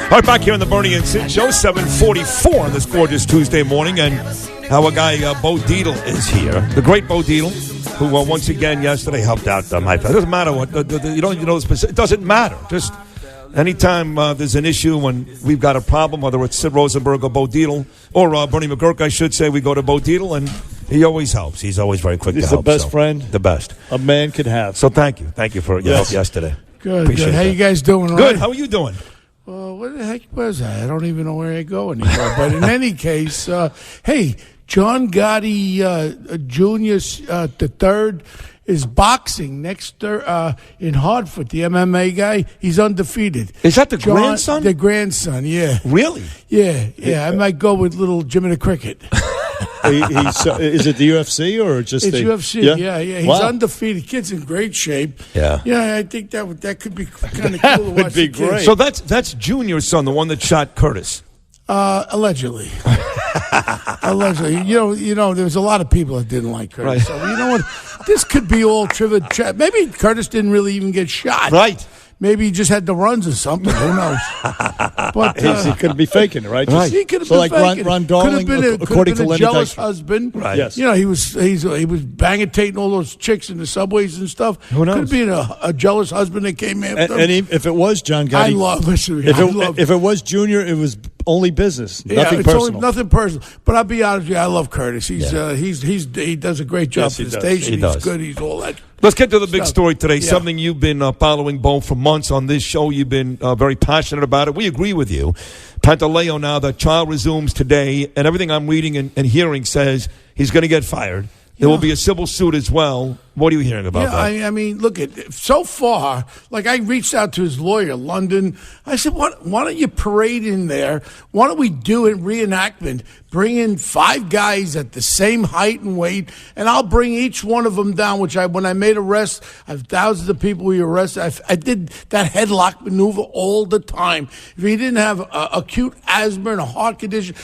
All right, back here on the Bernie and Sid Show, 7:44 on this gorgeous Tuesday morning, and our guy Bo Dietl is here. The great Bo Dietl, who once again yesterday helped out my family. It doesn't matter what you don't know. It doesn't matter. Just anytime there's an issue when we've got a problem, whether it's Sid Rosenberg or Bo Dietl or Bernie McGurk, I should say, we go to Bo Dietl, and he always helps. He's always very quick to help. He's the best friend. The best a man could have. So thank you for your help yesterday. Good. How you guys doing? Right? Good. How are you doing? Well, what the heck was that? I don't even know where I go anymore. But in any case, hey, John Gotti Jr. the third is boxing next in Hartford. The MMA guy, he's undefeated. Is that the grandson? The grandson, yeah. Really? Yeah. I might go with little Jimmy the Cricket. Is it the UFC or just it's UFC? Yeah. He's undefeated. Kid's in great shape. Yeah. I think that could be kind of cool. To watch would be great. So that's Junior's son, the one that shot Curtis. Allegedly. Allegedly. You know, there was a lot of people that didn't like Curtis. Right. So you know what? This could be all trivia. Maybe Curtis didn't really even get shot. Right. Maybe he just had the runs or something. Who knows? But he could be faking it, right? He could have been faking. Ron Darling, according to a Lenny jealous Dykstra. husband. Right. Yes. You know, he was banging all those chicks in the subways and stuff. Who knows? Could have been a jealous husband that came after him. And if it was John Gotti, if it was Junior, it was only business, nothing personal. Nothing personal. But I'll be honest with you, I love Curtis. He does a great job for the station. He's good. He's all that. Let's get to the big story today. Yeah. Something you've been following, Bo, for months on this show. You've been very passionate about it. We agree with you. Pantaleo now, the trial resumes today, and everything I'm reading and hearing says he's going to get fired. There will be a civil suit as well. What are you hearing about that? I mean, look, so far, like I reached out to his lawyer, London. I said, why don't you parade in there? Why don't we do a reenactment? Bring in 5 guys at the same height and weight, and I'll bring each one of them down, when I made arrests, I have thousands of people we arrested. I did that headlock maneuver all the time. If he didn't have acute asthma and a heart condition,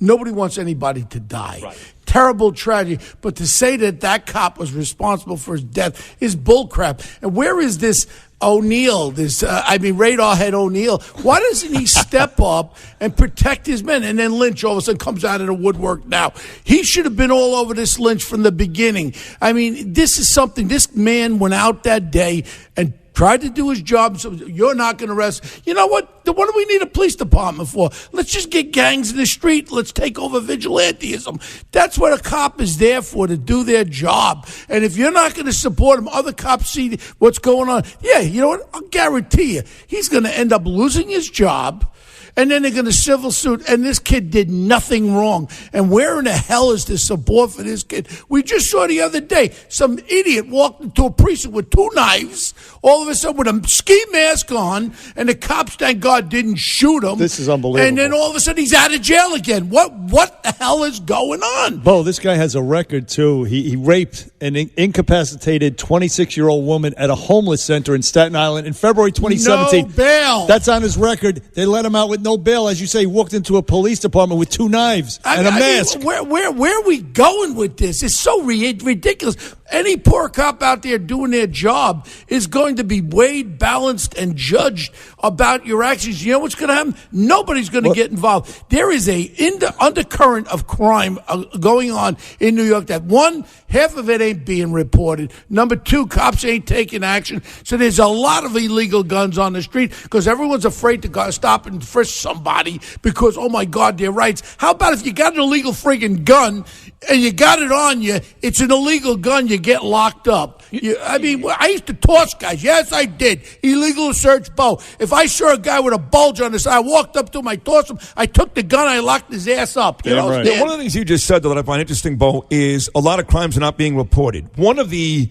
nobody wants anybody to die. Right. Terrible tragedy. But to say that cop was responsible for his death is bullcrap. And where is this O'Neill, radar head O'Neill? Why doesn't he step up and protect his men? And then Lynch all of a sudden comes out of the woodwork now. He should have been all over this Lynch from the beginning. I mean, this is something, this man went out that day and tried to do his job, so you're not going to arrest. You know what? What do we need a police department for? Let's just get gangs in the street. Let's take over vigilantism. That's what a cop is there for, to do their job. And if you're not going to support him, other cops see what's going on. Yeah, you know what? I'll guarantee you, he's going to end up losing his job. And then they're going to civil suit, and this kid did nothing wrong. And where in the hell is the support for this kid? We just saw the other day, some idiot walked into a precinct with 2 knives, all of a sudden with a ski mask on, and the cops, thank God, didn't shoot him. This is unbelievable. And then all of a sudden he's out of jail again. What the hell is going on? Bo, this guy has a record, too. He raped an incapacitated 26-year-old woman at a homeless center in Staten Island in February 2017. No bail. That's on his record. They let him out with no bail. As you say, he walked into a police department with 2 knives and a mask. Where are we going with this? It's so ridiculous. Any poor cop out there doing their job is going to be weighed, balanced, and judged about your actions. You know what's going to happen? Nobody's going to get involved. There is a undercurrent of crime going on in New York that, 1, half of it ain't being reported. Number 2, cops ain't taking action. So there's a lot of illegal guns on the street because everyone's afraid to go stop and frisk somebody because, oh my God, their rights. How about if you got an illegal friggin' gun and you got it on you, it's an illegal gun, you get locked up. I used to toss guys. Yes, I did. Illegal search, Bo. If I saw a guy with a bulge on his side, I walked up to him, I tossed him, I took the gun, I locked his ass up. Right. Yeah, one of the things you just said, though, that I find interesting, Bo, is a lot of crimes are not being reported. One of the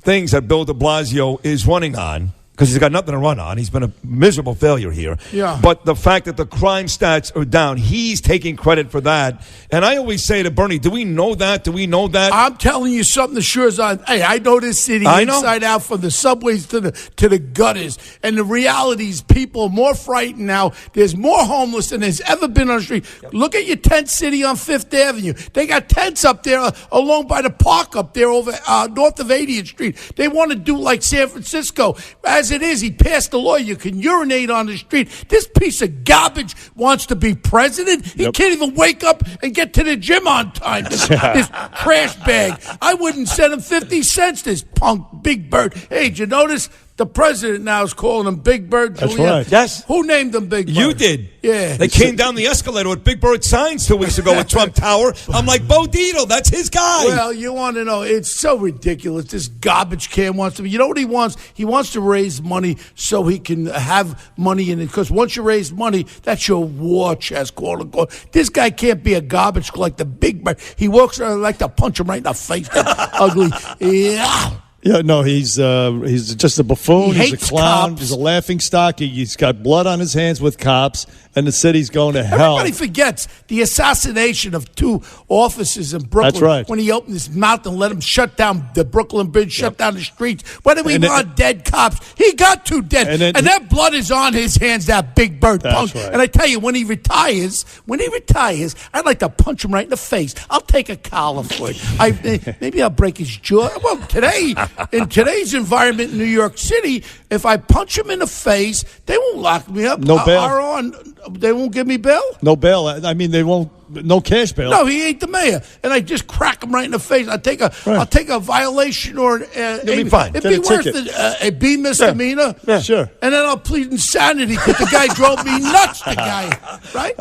things that Bill de Blasio is running on, because he's got nothing to run on. He's been a miserable failure here. Yeah. But the fact that the crime stats are down, he's taking credit for that. And I always say to Bernie, do we know that? Do we know that? I'm telling you something that sure is on. Hey, I know this city inside out, from the subways to the gutters. And the reality is people are more frightened now. There's more homeless than there's ever been on the street. Yep. Look at your tent city on 5th Avenue. They got tents up there along by the park up there over north of 80th Street. They want to do like San Francisco. As as it is, he passed the law. You can urinate on the street. This piece of garbage wants to be president. He can't even wake up and get to the gym on time. This trash bag. I wouldn't send him 50 cents, this punk Big Bird. Hey, did you notice? The president now is calling him Big Bird. That's Julian. right. Yes. Who named him Big Bird? You did. Yeah. They came down the escalator with Big Bird signs 2 weeks ago with Trump Tower. I'm like, Bo Dietl, that's his guy. Well, you want to know, it's so ridiculous. This garbage can wants to be. You know what he wants? He wants to raise money so he can have money in it. Because once you raise money, that's your war chest, quote unquote. This guy can't be a garbage collector, Big Bird. He walks around like to punch him right in the face. That ugly. Yeah. Yeah, no, he's just a buffoon. He He's a hates clown. cops. He's a laughing stock. He's got blood on his hands with cops, and the city's going to hell. Everybody forgets the assassination of 2 officers in Brooklyn. That's right. When he opened his mouth and let him shut down the Brooklyn Bridge, shut down the streets. Why do we want dead cops? He got 2 dead. And that blood is on his hands, that Big Bird punk. Right. And I tell you, when he retires, I'd like to punch him right in the face. I'll take a collar for it. Maybe I'll break his jaw. Well, in today's environment in New York City, if I punch him in the face, they won't lock me up. No bail. They won't give me bail? No bail. I mean, they won't. No cash bail. No, he ain't the mayor, and I just crack him right in the face. I'll take a violation or You'll be fine. It'd Get be a worse ticket. than a B misdemeanor. Yeah. Sure. And then I'll plead insanity because the guy drove me nuts. The guy, right?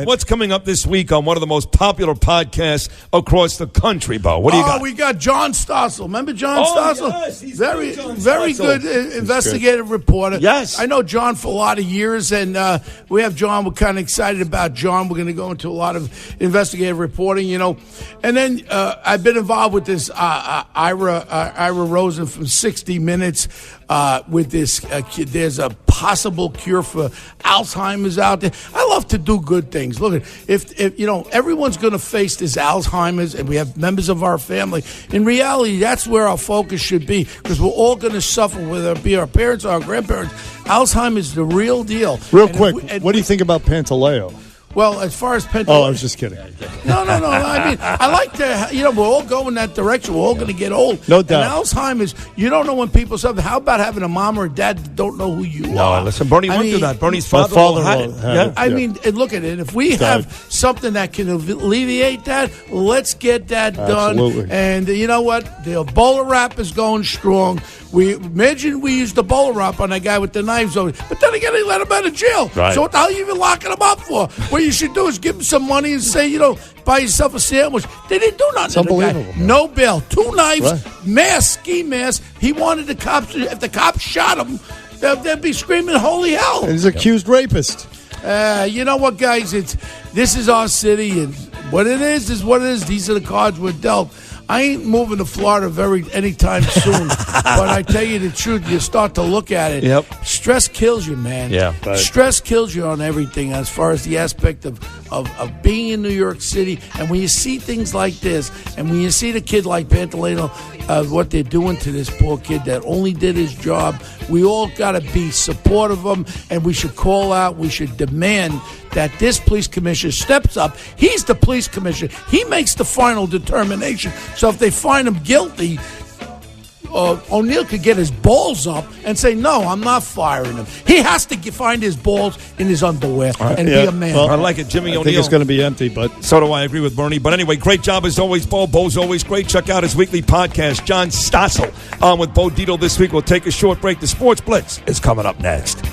What's coming up this week on one of the most popular podcasts across the country, Bo? What do you got? We got John Stossel. Remember John Stossel? Yes, he's very, good, John very Stossel. good investigative reporter. Yes. I know John for a lot of years, and we have John. We're kind of excited about John. We're going to go into a lot of investigative reporting, and then I've been involved with this Ira Rosen from 60 Minutes with this kid. There's a possible cure for Alzheimer's out there. I love to do good things. Look, if everyone's going to face this Alzheimer's, and we have members of our family, in reality, that's where our focus should be, because we're all going to suffer, whether it be our parents or our grandparents. Alzheimer's is the real deal. Real quick, what do you think about Pantaleo? Well, as far as Pentaleo... Oh, I was just kidding. No. I mean, I like to... we're all going that direction. We're all going to get old. No doubt. And Alzheimer's, you don't know when people suffer. How about having a mom or a dad that don't know who you are? Listen, Bernie went through that. Bernie's My father had it. had it. I mean, and look at it. If we have something that can alleviate that, let's get that done. Absolutely. And you know what? The Ebola rap is going strong. Imagine we used the Ebola rap on that guy with the knives over. But then again, they let him out of jail. Right. So what the hell are you even locking him up for? What you should do is give him some money and say, buy yourself a sandwich. They didn't do nothing. It's unbelievable. Man. No bail. 2 knives, Right. mask, ski mask. He wanted the cops. If the cops shot him, they'd be screaming, "Holy hell!" And he's an accused rapist. You know what, guys? This is our city, and what it is what it is. These are the cards we're dealt. I ain't moving to Florida anytime soon, but I tell you the truth, you start to look at it. Yep. Stress kills you, man. Yeah. Right. Stress kills you on everything as far as the aspect of being in New York City. And when you see things like this, and when you see the kid like Pantaleo, what they're doing to this poor kid that only did his job, we all got to be supportive of him, and we should call out, we should demand that this police commissioner steps up. He's the police commissioner. He makes the final determination. So if they find him guilty, O'Neill could get his balls up and say, no, I'm not firing him. He has to find his balls in his underwear and be a man. Well, I like it, Jimmy I O'Neill. think it's going to be empty, but... So do I. Agree with Bernie. But anyway, great job as always, Bo. Bo's always great. Check out his weekly podcast, John Stossel, on with Bo Dietl this week. We'll take a short break. The Sports Blitz is coming up next.